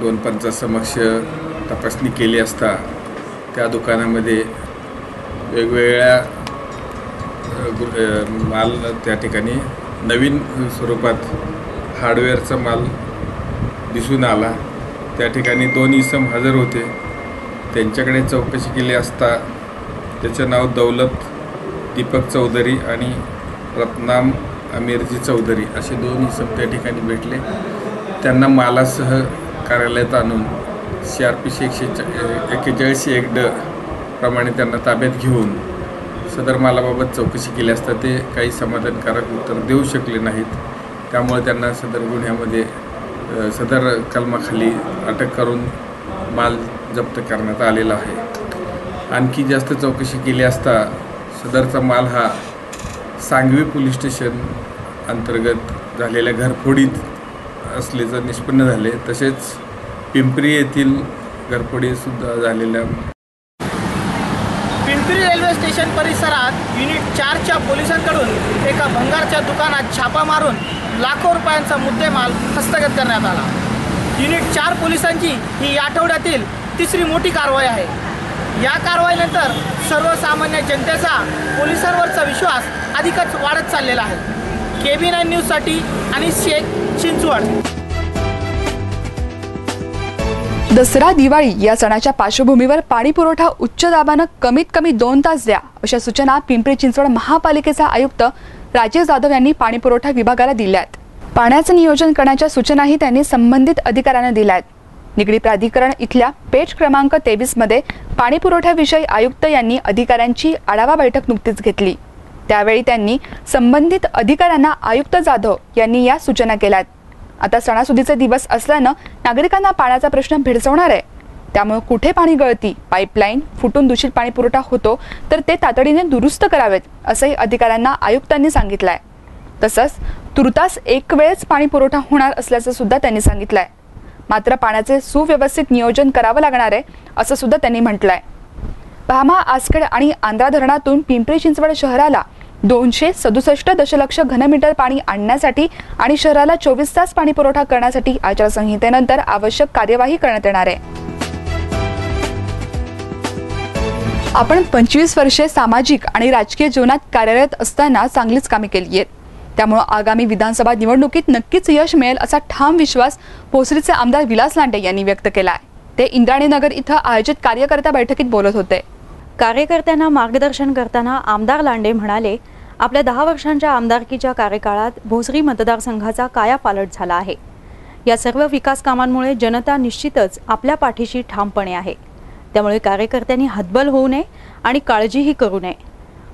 2 पंचांसमक्ष तपासणी केली असता त्या दुकानामध्ये वेगवेगळ्या माल त्या ठिकाणी नवीन स्वरूपात हार्डवेअरचा माल दिसून आला। त्या ठिकाणी 2 इसम हजर होते। त्यांच्याकडे चौकशी केली असता त्याचं नाव दौलत दीपक चौधरी आणि रत्नाम अमीरजी चौधरी असे 2 इसम त्या ठिकाणी भेटले। त्यांना मालासह कार्यालयात आणून CRPC 141(ड) प्रमाणे त्यांना ताब्यात घेऊन सदर मालाबाबत चौकशी केली असता ते काही समाधानकारक उत्तर देऊ शकले नाहीत। त्यामुळे त्यांना सदर गुन्ह्यामध्ये सदर कलमाखाली अटक करून माल जप्त करण्यात आलेला आहे। आणखी जास्त चौकशी केली असता सदरचा माल हा सांगवी पोलीस स्टेशन अंतर्गत झालेल्या घरफोडीत असल्याचं निष्पन्न झाले। तसेच पिंपरी येथील घरफोडीसुद्धा झालेल्या पिंपरी रेल्वे स्टेशन परिसरात युनिट 4च्या पोलिसांकडून एका भंगारच्या दुकानात छापा मारून लाखो रुपयांचा मुद्देमाल हस्तगत करण्यात आला। युनिट 4 पोलिसांची ही या आठवड्यातील तिसरी मोठी कारवाई आहे। या कारवाईनंतर सर्वसामान्य जनतेचा पोलिसांवरचा विश्वास अधिकच वाढत चाललेला आहे। KB9 न्यूजसाठी अनिस शेख, चिंचवड। दसरा दिवाळी या सणाच्या पार्श्वभूमीवर पाणी पुरवठा उच्च दाबानं कमीत कमी 2 तास द्या अशा सूचना पिंपरी चिंचवड महापालिकेचा आयुक्त राजेश जाधव यांनी पाणी पुरवठा विभागाला दिल्यात। पाण्याचं नियोजन करण्याच्या सूचनाही त्यांनी संबंधित अधिकाऱ्यांना दिल्यात। निगडी प्राधिकरण इथल्या पेज क्रमांक 23 मध्ये पाणी पुरवठ्याविषयी आयुक्त यांनी अधिकाऱ्यांची आढावा बैठक नुकतीच घेतली। त्यावेळी त्यांनी संबंधित अधिकाऱ्यांना आयुक्त जाधव यांनी या सूचना केल्यात। आता सणासुदीचे दिवस असल्यानं नागरिकांना पाण्याचा प्रश्न भेडसावणार आहे। त्यामुळे कुठे पाणी गळती, पाईपलाईन फुटून दूषित पाणी पुरवठा होतो तर ते तातडीने दुरुस्त करावेत असंही अधिकाऱ्यांना आयुक्तांनी सांगितलंय। तसंच तुर्तास एक वेळेस पाणी पुरवठा होणार असल्याचं सुद्धा त्यांनी सांगितलंय। मात्र पाण्याचे सुव्यवस्थित नियोजन करावं लागणार आहे असं सुद्धा त्यांनी म्हटलंय। भामा, आसखेड आणि आंध्रा धरणातून पिंपरी चिंचवड शहराला 267 दशलक्ष घनमीटर पाणी आणण्यासाठी आणि शहराला 24 तास पाणी पुरवठा करण्यासाठी आचारसंहितेनंतर आवश्यक कार्यवाही करण्यात येणार आहे। आपण 25 वर्षे सामाजिक आणि राजकीय जीवनात कार्यरत असताना चांगलीच कामे केली आहेत। त्यामुळे आगामी विधानसभा निवडणुकीत नक्कीच यश मिळेल असा ठाम विश्वास भोसरीचे आमदार विलास लांडे यांनी व्यक्त केला आहे। ते इंद्राणीनगर इथं आयोजित कार्यकर्ता बैठकीत बोलत होते। कार्यकर्त्यांना मार्गदर्शन करताना आमदार लांडे म्हणाले, आपल्या 10 वर्षांच्या आमदारकीच्या कार्यकाळात भोसरी मतदारसंघाचा कायापालट झाला आहे। या सर्व विकास कामांमुळे जनता निश्चितच आपल्या पाठीशी ठामपणे आहे। त्यामुळे कार्यकर्त्यांनी हतबल होऊ नये आणि काळजीही करू नये।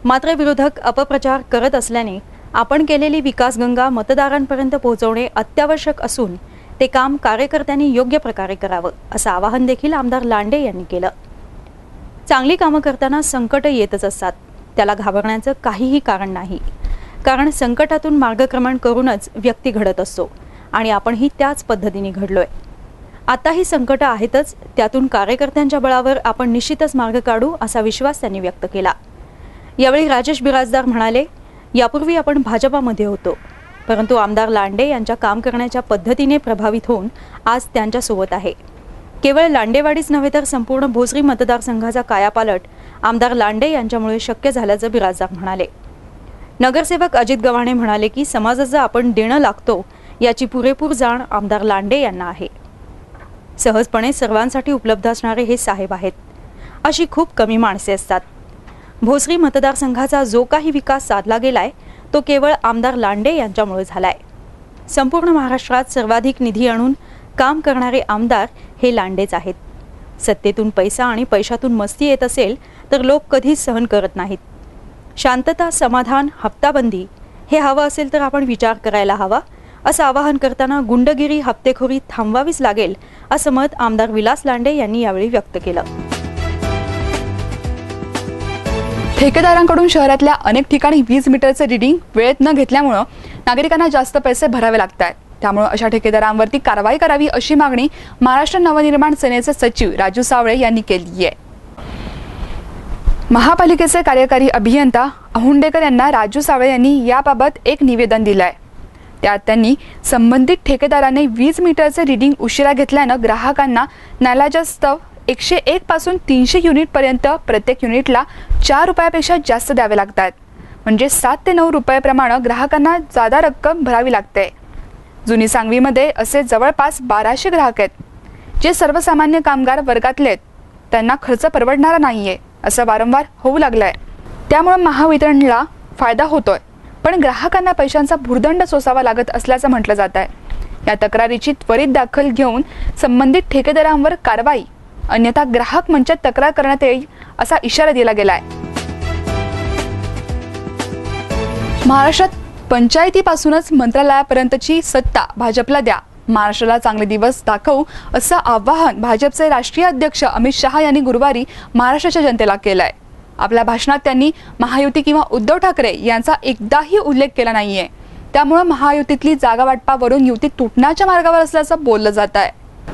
मात्र विरोधक अपप्रचार करत असल्याने आपण केलेली विकासगंगा मतदारांपर्यंत पोहोचवणे अत्यावश्यक असून ते काम कार्यकर्त्यांनी योग्य प्रकारे करावं असं आवाहन देखील आमदार लांडे यांनी केलं। चांगली कामं करताना संकट येतच असतात, त्याला घाबरण्याचं काहीही कारण नाही। कारण संकटातून मार्गक्रमण करूनच व्यक्ती घडत असतो आणि आपणही त्याच पद्धतीने घडलोय। आता ही संकट आहेतच, त्यातून कार्यकर्त्यांच्या बळावर आपण निश्चितच मार्ग काढू असा विश्वास त्यांनी व्यक्त केला। यावेळी राजेश बिराजदार म्हणाले, यापूर्वी आपण भाजपामध्ये होतो, परंतु आमदार लांडे यांच्या काम करण्याच्या पद्धतीने प्रभावित होऊन आज त्यांच्यासोबत आहे। केवळ लांडेवाडीच नव्हे तर संपूर्ण भोसरी मतदारसंघाचा कायापालट आमदार लांडे यांच्यामुळे शक्य झाल्याचं बिराजदार म्हणाले। नगरसेवक अजित गव्हाणे म्हणाले की समाजाचं आपण देणं लागतो याची पुरेपूर जाण आमदार लांडे यांना आहे। सहजपणे सर्वांसाठी उपलब्ध असणारे हे साहेब आहेत, अशी खूप कमी माणसे असतात। भोसरी मतदारसंघाचा जो काही विकास साधला गेलाय तो केवळ आमदार लांडे यांच्यामुळे झालाय। संपूर्ण महाराष्ट्रात सर्वाधिक निधी आणून काम करणारे आमदार हे लांडेच आहेत। सत्तेतून पैसा आणि पैशातून मस्ती येत असेल तर लोक कधीच सहन करत नाहीत। शांतता, समाधान, हप्ताबंदी हे हवं असेल तर आपण विचार करायला हवा असं आवाहन करताना गुंडगिरी, हप्तेखोरी थांबवावीच लागेल असं मत आमदार विलास लांडे यांनी यावेळी व्यक्त केलं। ठेकेदारांकडून शहरातल्या अनेक ठिकाणी 20 मीटरचे रीडिंग वेळेत न घेतल्यामुळे नागरिकांना जास्त पैसे भरावे लागतात। त्यामुळे अशा ठेकेदारांवरती कारवाई करावी अशी मागणी महाराष्ट्र नवनिर्माण सेनेचे सचिव राजू सावळे यांनी केली आहे। महापालिकेचे कार्यकारी अभियंता अहुंडेकर यांना राजू सावळे यांनी याबाबत एक निवेदन दिलंय। त्यात त्यांनी संबंधित ठेकेदाराने 20 मीटरचे रीडिंग उशिरा घेतल्यानं ग्राहकांना नाईलाजास्तव 101 पासून 300 युनिट पर्यंत प्रत्येक युनिटला 4 रुपयापेक्षा जास्त द्यावे लागतात। म्हणजे 7 ते 9 रुपये प्रमाणे ग्राहकांना जादा रक्कम भरावी लागते। जुनी सांगवीमध्ये असे जवळपास 1200 ग्राहक आहेत, जे सर्वसामान्य कामगार वर्गातले आहेत। त्यांना खर्च परवडणारा नाहीये असं वारंवार होऊ लागलंय। त्यामुळे महावितरणला फायदा होतोय, पण ग्राहकांना पैशांचा भुर्दंड सोसावा लागत असल्याचं म्हटलं जात आहे। या तक्रारीची त्वरित दखल घेऊन संबंधित ठेकेदारांवर कारवाई, अन्यथा ग्राहक मंचात तक्रार करण्यात येईल असा इशारा दिला गेलाय। महाराष्ट्रात पंचायतीपासूनच मंत्रालयापर्यंतची सत्ता भाजपला द्या, महाराष्ट्राला चांगले दिवस दाखवू असं आवाहन भाजपचे राष्ट्रीय अध्यक्ष अमित शहा यांनी गुरुवारी महाराष्ट्राच्या जनतेला केलंय। आपल्या भाषणात त्यांनी महायुती किंवा उद्धव ठाकरे यांचा एकदाही उल्लेख केला नाहीये। त्यामुळे महायुतीतली जागा वाटपावरून युती तुटण्याच्या मार्गावर असल्याचं बोललं जात आहे।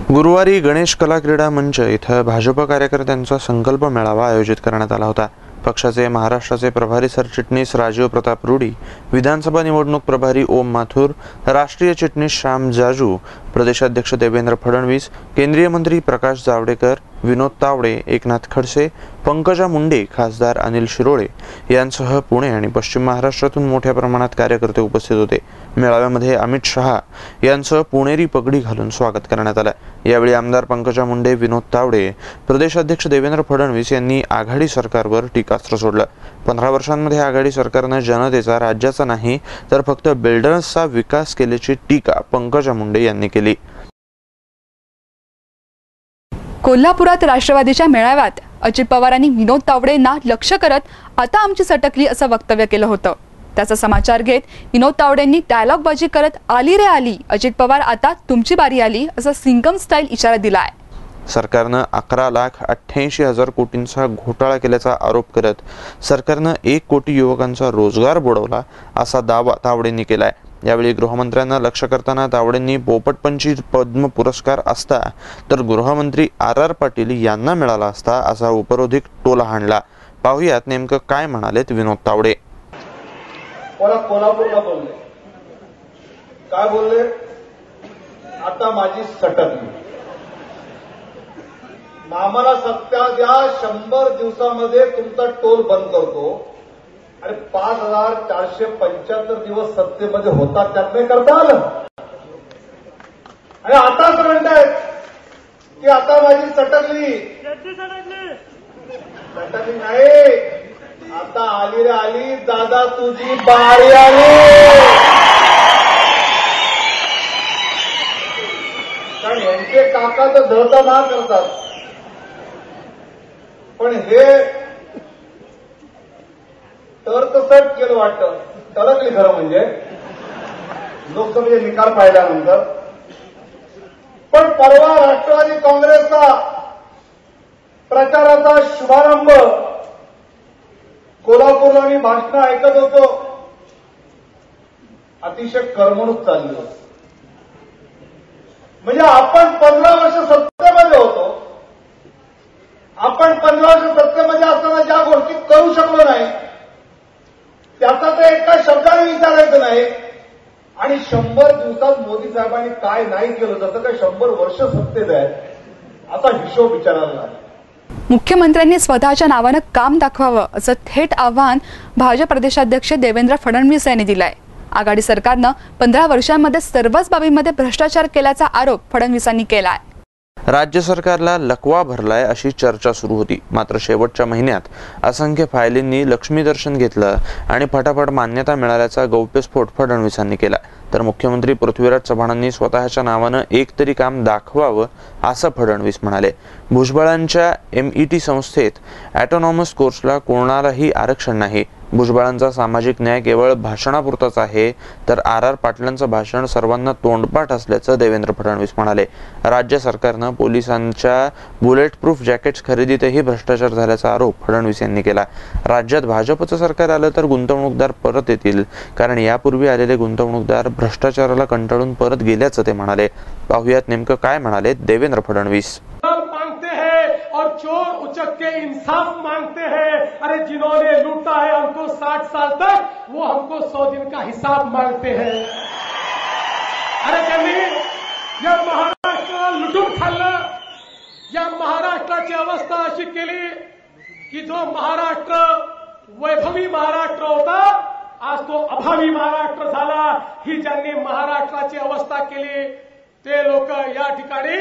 गुरुवारी गणेश कला क्रीडा मंच इथं भाजप कार्यकर्त्यांचा संकल्प मेळावा आयोजित करण्यात आला होता। पक्षाचे महाराष्ट्राचे प्रभारी सरचिटणीस राजीव प्रताप रूडी, विधानसभा निवडणूक प्रभारी ओम माथुर, राष्ट्रीय चिटणीस श्याम जाजू, प्रदेशाध्यक्ष देवेंद्र फडणवीस, केंद्रीय मंत्री प्रकाश जावडेकर, विनोद तावडे, एकनाथ खडसे, पंकजा मुंडे, खासदार अनिल शिरोळे यांसह पुणे आणि पश्चिम महाराष्ट्रातून मोठ्या प्रमाणात कार्यकर्ते उपस्थित होते. मेळाव्यामध्ये अमित शहा यांचं पुणेरी पगडी घालून स्वागत करण्यात आलं. यावेळी आमदार पंकजा मुंडे, विनोद तावडे, प्रदेशाध्यक्ष देवेंद्र फडणवीस यांनी आघाडी सरकारवर टीकास्त्र सोडलं. 15 वर्षांमध्ये आघाडी सरकारनं जनतेचा, राज्याचा नाही तर फक्त बिल्डर्सचा विकास केल्याची टीका पंकजा मुंडे यांनी केली. कोल्हापुरात राष्ट्रवादीच्या मेळाव्यात अजित पवारांनी विनोद तावडेंना लक्ष करत आता आमची सटकली असं वक्तव्य केलं होतं. त्याचा समाचार घेत विनोद तावडेंनी डायलॉगबाजी करत आली रे आली, अजित पवार आता तुमची बारी आली असा सिंगम स्टाईल इशारा दिलाय. सरकारनं 11,88,000 कोटींचा घोटाळा केल्याचा आरोप करत सरकारनं 1 कोटी युवकांचा रोजगार बुडवला असा दावा तावडेंनी केलाय. यावेळी गृहमंत्र्यांना लक्ष करताना तावडेंनी पोपटपंची पद्म पुरस्कार असता तर गृहमंत्री RR पाटील यांना मिळाला असता असा उपरोधिक टोला हाणला. पाहुयात नेमकं काय म्हणालेत विनोद तावडे. कोल्हापूरला बोलले, काय बोलले? आता माझी सटकली, आम्हाला सत्ता द्या, 100 दिवसामध्ये तुमचा टोल बंद करतो. आणि 5,475 दिवस सत्तेमध्ये होता त्यात नाही करता आलं. आणि आताच म्हणतायत की आता माझी सटकली नाही, आता आली रे आली, दादा तुझी बारी आली. कारण यांचे काका तर धरता ना करतात, पण हे तर तसंच केलं वाटतं. टळकली खरं म्हणजे लोकसभेचे निकाल पाहिल्यानंतर. पण परवा राष्ट्रवादी काँग्रेसचा प्रचाराचा शुभारंभ कोल्हापूरला मी भाषण ऐकत होतो, अतिशय करमणूक चालली होती. म्हणजे आपण 15 वर्ष सत्तेमध्ये होतो, आपण 15 वर्ष सत्तेमध्ये असताना ज्या गोष्टी करू शकलो नाही त्याचा तर एका शब्दाने विचारायचं नाही. आणि 100 दिवसात मोदी साहेबांनी काय नाही केलं, जसं काय 100 वर्ष सत्तेत आहे असा हिशोब विचारायला लागला. मुख्यमंत्र्यांनी स्वतःच्या नावानं काम दाखवावं असं थेट आव्हान भाजप प्रदेशाध्यक्ष देवेंद्र फडणवीस यांनी दिलंय. आघाडी सरकारनं 15 वर्षांमध्ये सर्वच बाबींमध्ये भ्रष्टाचार केल्याचा आरोप फडणवीसांनी केलाय. राज्य सरकारला लकवा भरलाय अशी चर्चा सुरू होती. मात्र शेवटच्या महिन्यात असंख्य फायलींनी लक्ष्मी दर्शन घेतलं आणि फटाफट मान्यता मिळाल्याचा गौप्यस्फोट फडणवीसांनी केला. तर मुख्यमंत्री पृथ्वीराज चव्हाणांनी स्वतःच्या नावानं एक तरी काम दाखवावं असं फडणवीस म्हणाले. भुजबळांच्या MET संस्थेत ऑटोनॉमस कोर्सला कोणालाही आरक्षण नाही. भुजबळांचा सामाजिक न्याय केवळ भाषणापुरताच आहे तर RR पाटलांचं भाषण सर्वांना तोंडपाठ असल्याचं देवेंद्र फडणवीस म्हणाले. राज्य सरकारनं पोलिसांच्या बुलेट प्रूफ जॅकेट्स खरेदीतही भ्रष्टाचार झाल्याचा आरोप फडणवीस यांनी केला. राज्यात भाजपचं सरकार आलं तर गुंतवणूकदार परत येतील, कारण यापूर्वी आलेले गुंतवणूकदार भ्रष्टाचाराला कंटाळून परत गेल्याचं ते म्हणाले. पाहुयात नेमकं काय म्हणाले देवेंद्र फडणवीस. मांगते हैं और चोर उचक के इंसाफ मांगते हैं. अरे जिन्होंने लूटा है हमको 60 साल तक, वो हमको 100 दिन का हिसाब मांगते हैं. अरे त्यांनी या महाराष्ट्राला लुटून खाल्लं. या महाराष्ट्राची अवस्था अशी केली की जो महाराष्ट्र वैभवी महाराष्ट्र होता आज तो अभावी महाराष्ट्र झाला. ही ज्यांनी महाराष्ट्राची अवस्था केली ते लोक या ठिकाणी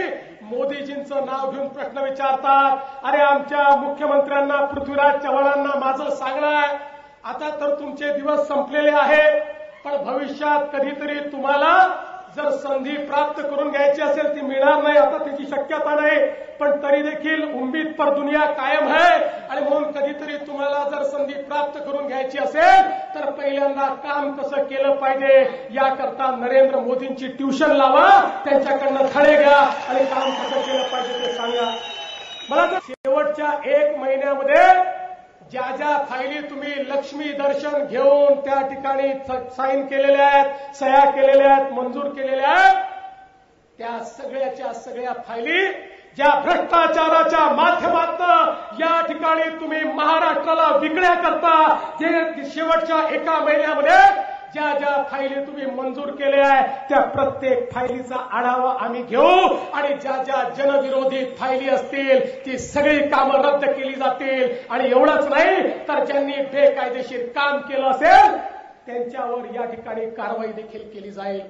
मोदीजींचं नाव घेऊन प्रश्न विचारतात. अरे आमच्या मुख्यमंत्र्यांना पृथ्वीराज चव्हाणांना माझं सांगणं आहे, आता तर तुमचे दिवस संपलेले आहेत, पण भविष्यात कधीतरी तुम्हाला जर संधी प्राप्त करून घ्यायची असेल ती मिळणार नाही, आता त्याची शक्यता नाही, पण तरी देखील उम्मीद पर दुनिया कायम है. आणि म्हणून कधीतरी तुम्हाला जर संधी प्राप्त करून घ्यायची असेल तर पहिल्यांदा काम कसं केलं पाहिजे याकरता नरेंद्र मोदींची ट्युशन लावा, त्यांच्याकडनं धडे घ्या आणि काम कसं केलं पाहिजे ते सांगा. मला तर शेवटच्या 1 महिन्यामध्ये ज्या ज्या फायली तुम्ही लक्ष्मी दर्शन घेऊन त्या ठिकाणी साईन केलेल्या आहेत, सह्या केलेल्या आहेत, मंजूर केलेल्या आहेत, त्या सगळ्याच्या सगळ्या फायली ज्या भ्रष्टाचाराच्या माध्यमातून या ठिकाणी तुम्ही महाराष्ट्राला विकण्या करता, जे शेवटच्या एका महिन्यामध्ये ज्या ज्या फायली तुम्ही मंजूर केल्या आहे त्या प्रत्येक फायलीचा आढावा आम्ही घेऊ आणि ज्या ज्या जनविरोधी फायली असतील ती सगळी कामं रद्द केली जातील. आणि एवढंच नाही तर ज्यांनी बेकायदेशीर काम केलं असेल त्यांच्यावर या ठिकाणी कारवाई देखील केली जाईल.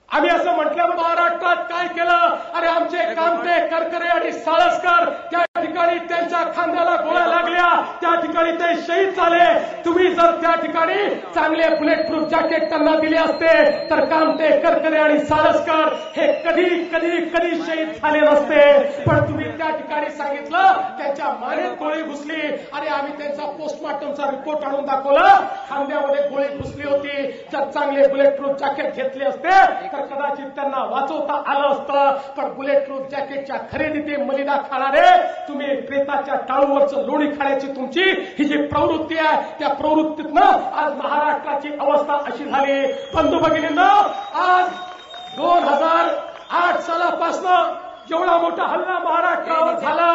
आम्ही असं म्हटलं महाराष्ट्रात काय केलं, अरे आमचे कामते करकरे आणि साळसकर त्या ठिकाणी त्यांच्या खांद्याला गोळ्या लागल्या, त्या ठिकाणी ते शहीद झाले. तुम्ही जर त्या ठिकाणी चांगले बुलेट प्रूफ जॅकेट त्यांना दिले असते तर कामते करकरे आणि साळसकर हे कधी कधी कधी शहीद झाले नसते. पण तुम्ही त्या ठिकाणी सांगितलं त्यांच्या मानेत गोळी घुसली आणि आम्ही त्यांचा पोस्टमॉर्टमचा रिपोर्ट आणून दाखवला, खांद्यामध्ये गोळी घुसली होती. जर चांगले बुलेट प्रूफ जॅकेट घेतले असते कदाचित त्यांना वाचवता आलं असतं. पण बुलेट प्रूफ जॅकेटच्या खरेदीत मलिदा खाणारे तुम्ही प्रेताच्या टाळूवरचं लोणी खाण्याची तुमची ही जी प्रवृत्ती आहे त्या प्रवृत्तीतनं आज महाराष्ट्राची अवस्था अशी झाली. बंधू भगिनींनो, आज 2008 सालापासून जेवढा मोठा हल्ला महाराष्ट्रावर झाला,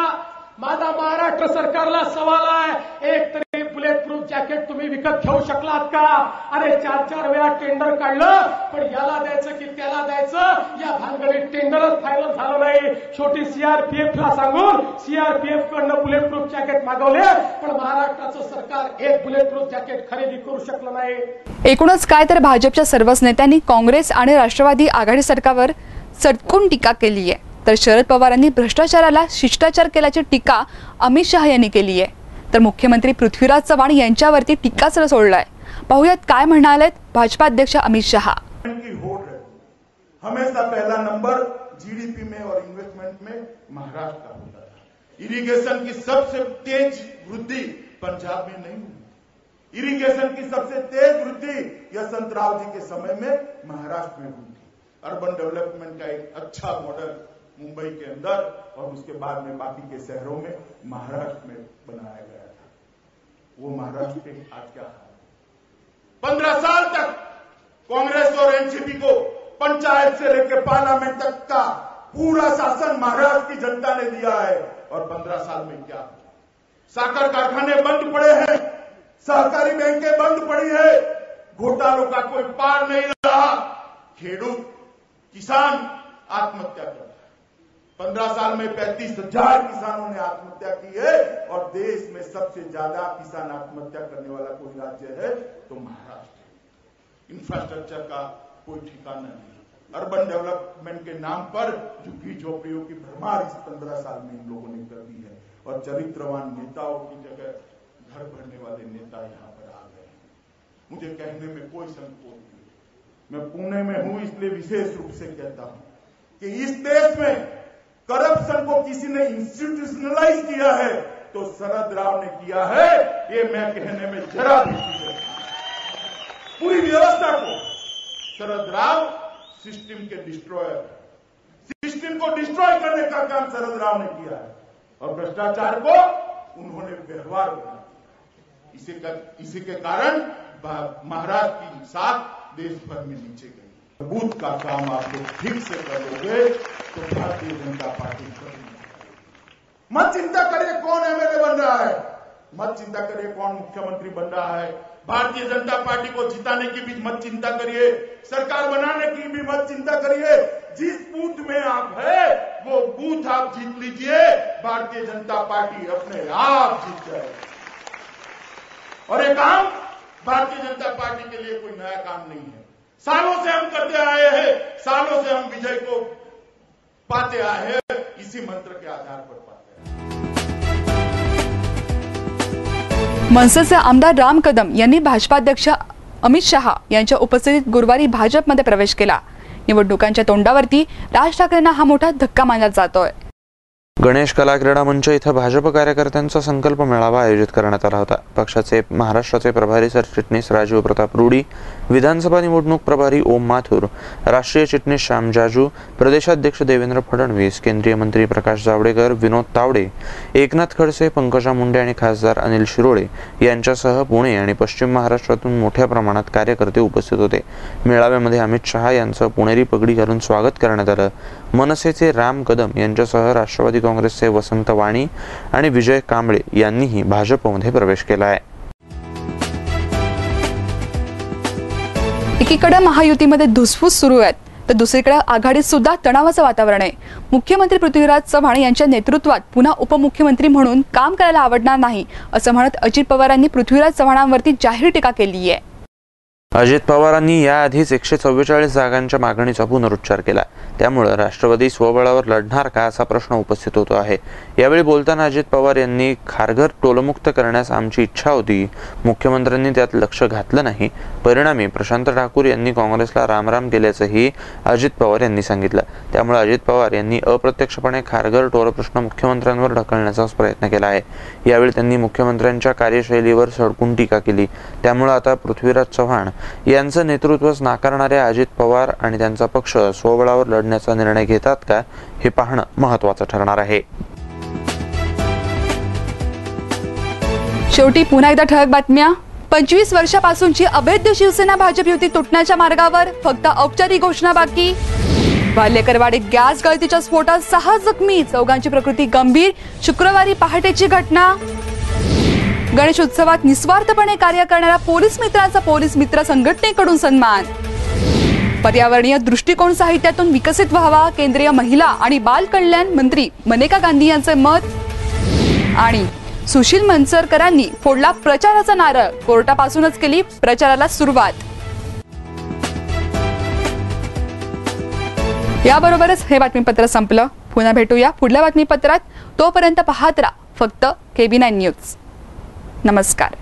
माझा महाराष्ट्र सरकारला सवाल आहे, एक तरी बुलेट प्रूफ जॅकेट तुम्ही विकत घेऊ शकलात का? अरे 4-4 वेळा टेंडर काढलं पण याला द्यायचं की त्याला द्यायचं या भानगडीत टेंडरच फायनल झालं नाही. छोटी सीआरपीएफला सांगून सीआरपीएफ कडनं बुलेट प्रूफ जॅकेट मागवले पण महाराष्ट्राचं सरकार एक बुलेट प्रूफ जॅकेट खरेदी करू शकलं नाही. एकूणच काय तर भाजपच्या सर्वच नेत्यांनी काँग्रेस आणि राष्ट्रवादी आघाडी सरकारवर सटकून टीका केली आहे, तर शरद पवारांनी भ्रष्टाचाराला शिष्टाचार केल्याची टीका अमित शहा यांनी केली आहे. तर मुख्यमंत्री पृथ्वीराज चव्हाण यांच्यावरती टीकास्त्र सोडलाय. पाहुयात काय म्हणालेत भाजपा अध्यक्ष अमित शहा. हमेशा पहला नंबर जीडीपी में और इन्वेस्टमेंट में महाराष्ट्र का होता था. इरिगेशन की सबसे तेज वृद्धि पंजाब में नहीं हुई. इरिगेशन की सबसे तेज वृद्धि यशवंत राव जी के समय में महाराष्ट्र में हुई. अर्बन डेवलपमेंट का एक अच्छा मॉडल मुंबई के अंदर और उसके बाद में बाकी के शहरों में महाराष्ट्र में बनाया गया था. वो महाराष्ट्र के आज क्या हाल है. 15 साल तक कांग्रेस और एनसीपी को पंचायत से लेकर पार्लियामेंट तक का पूरा शासन महाराष्ट्र की जनता ने दिया है. और 15 साल में क्या, साकर कारखाने बंद पड़े हैं, सहकारी बैंकें बंद पड़ी है, घोटालों का कोई पार नहीं रहा, खेडूत किसान आत्महत्या कर रहा है. 15 साल में 35,000 किसानों ने आत्महत्या की है और देश में सबसे ज्यादा किसान आत्महत्या करने वाला कोई राज्य है तो महाराष्ट्र है. इंफ्रास्ट्रक्चर का कोई ठिकाना नहीं. अर्बन डेवलपमेंट के नाम पर झुग्गी झोपड़ियों की भरमार इस 15 साल में इन लोगों ने कर दी है और चरित्रवान नेताओं की जगह घर भरने वाले नेता यहां पर आ गए. मुझे कहने में कोई संकोच नहीं. मैं पुणे में हूं इसलिए विशेष रूप से कहता हूं कि इस देश में करप्शन को किसी ने इंस्टीट्यूशनलाइज किया है तो शरद राव ने किया है. ये मैं कहने में जरा भी पूरी व्यवस्था को शरद राव सिस्टम के डिस्ट्रॉयर, सिस्टम को डिस्ट्रॉय करने का काम शरद राव ने किया है और भ्रष्टाचार को उन्होंने व्यवहार बना दिया. इसी के कारण महाराष्ट्र की साख देश भर में नीचे गई. बूथ का काम आप लोग ठीक से करोगे तो भारतीय जनता पार्टी करेगी. मत चिंता करिए कौन एमएलए बन रहा है, मत चिंता करिए कौन मुख्यमंत्री बन रहा है. भारतीय जनता पार्टी को जिताने की भी मत चिंता करिए, सरकार बनाने की भी मत चिंता करिए. जिस बूथ में आप है वो बूथ आप जीत लीजिए, भारतीय जनता पार्टी अपने आप जीत जाएगी. और ये काम भारतीय जनता पार्टी के लिए कोई नया काम नहीं है. सालों से हम करते आए हैं, सालों से हम विजय को पाते आए हैं, इसी मंत्र के आधार पर पाते हैं. मनसेचे आमदार राम कदम यांनी भाजपाध्यक्ष अमित शहा यांच्या उपस्थितीत गुरुवारी भाजपमध्ये प्रवेश केला. निवडणुकांच्या तोंडावरती राज ठाकरेंना हा मोठा धक्का मानला जातोय. गणेश कला क्रीडा मंच इथं भाजप कार्यकर्त्यांचा संकल्प मेळावा आयोजित करण्यात आला होता. पक्षाचे महाराष्ट्राचे प्रभारी सरचिटणीस राजीव प्रताप रूडी, विधानसभा निवडणूक प्रभारी ओम माथुर, राष्ट्रीय चिटणीस श्याम जाजू, प्रदेशाध्यक्ष देवेंद्र फडणवीस, केंद्रीय मंत्री प्रकाश जावडेकर, विनोद तावडे, एकनाथ खडसे, पंकजा मुंडे आणि खासदार अनिल शिरोळे यांच्यासह पुणे आणि पश्चिम महाराष्ट्रातून मोठ्या प्रमाणात कार्यकर्ते उपस्थित होते. मेळाव्यामध्ये अमित शहा यांचं पुणेरी पगडी घालून स्वागत करण्यात आलं. मनसेचे राम कदम यांच्यासह राष्ट्रवादी काँग्रेसचे वसंत वाणी आणि विजय कांबळे यांनीही भाजपमध्ये प्रवेश केला आहे. एकीकडे महायुतीमध्ये धुसफूस सुरू आहेत तर दुसरीकडे आघाडीत सुद्धा तणावाचं वातावरण आहे. मुख्यमंत्री पृथ्वीराज चव्हाण यांच्या नेतृत्वात पुन्हा उपमुख्यमंत्री म्हणून काम करायला आवडणार नाही असं म्हणत अजित पवारांनी पृथ्वीराज चव्हाणांवरती जाहीर टीका केली आहे. अजित पवारांनी याआधीच 144 जागांच्या मागणीचा पुनरुच्चार केला. त्यामुळे राष्ट्रवादी स्वबळावर लढणार का असा प्रश्न उपस्थित होतो आहे. यावेळी बोलताना अजित पवार यांनी खारघर टोलमुक्त करण्यास आमची इच्छा होती, मुख्यमंत्र्यांनी त्यात लक्ष घातलं नाही. परिणामी प्रशांत ठाकूर यांनी काँग्रेसला रामराम केल्याचंही अजित पवार यांनी सांगितलं. त्यामुळे अजित पवार यांनी अप्रत्यक्षपणे खारघर टोल प्रश्न मुख्यमंत्र्यांवर ढकलण्याचा प्रयत्न केला आहे. यावेळी त्यांनी मुख्यमंत्र्यांच्या कार्यशैलीवर सडकून टीका केली. त्यामुळे आता पृथ्वीराज चव्हाण यांचं नेतृत्वच नाकारणाऱ्या अजित पवार आणि त्यांचा पक्ष स्वबळावर लढण्याचा निर्णय घेतात का हे पाहणं महत्त्वाचं ठरणार आहे. शेवटी पुन्हा एकदा ठळक बातम्या. 25 वर्षापासूनची अभेद्य शिवसेना भाजप युती तुटण्याच्या मार्गावर, फक्त औपचारिक घोषणा बाकी. वाल्हेकरवाडीत गॅस गळतीच्या स्फोटात 6 जखमी, 4 प्रकृती गंभीर. शुक्रवारी पहाटेची घटना. गणेश उत्सवात निस्वार्थपणे कार्य करणाऱ्या पोलीस मित्रांचा पोलीस मित्र संघटनेकडून सन्मान. पर्यावरणीय दृष्टिकोन साहित्यातून विकसित व्हावा, केंद्रीय महिला आणि बाल कल्याण मंत्री मेनका गांधी यांचे मत. आणि सुशील मनसरकरांनी फोडला प्रचाराचा नारळ, कोर्टापासूनच केली प्रचाराला सुरुवात. याबरोबरच हे बातमीपत्र संपलं. पुन्हा भेटूया पुढल्या बातमीपत्रात. तोपर्यंत पाहत राहा फक्त KB9 न्यूज. नमस्कार.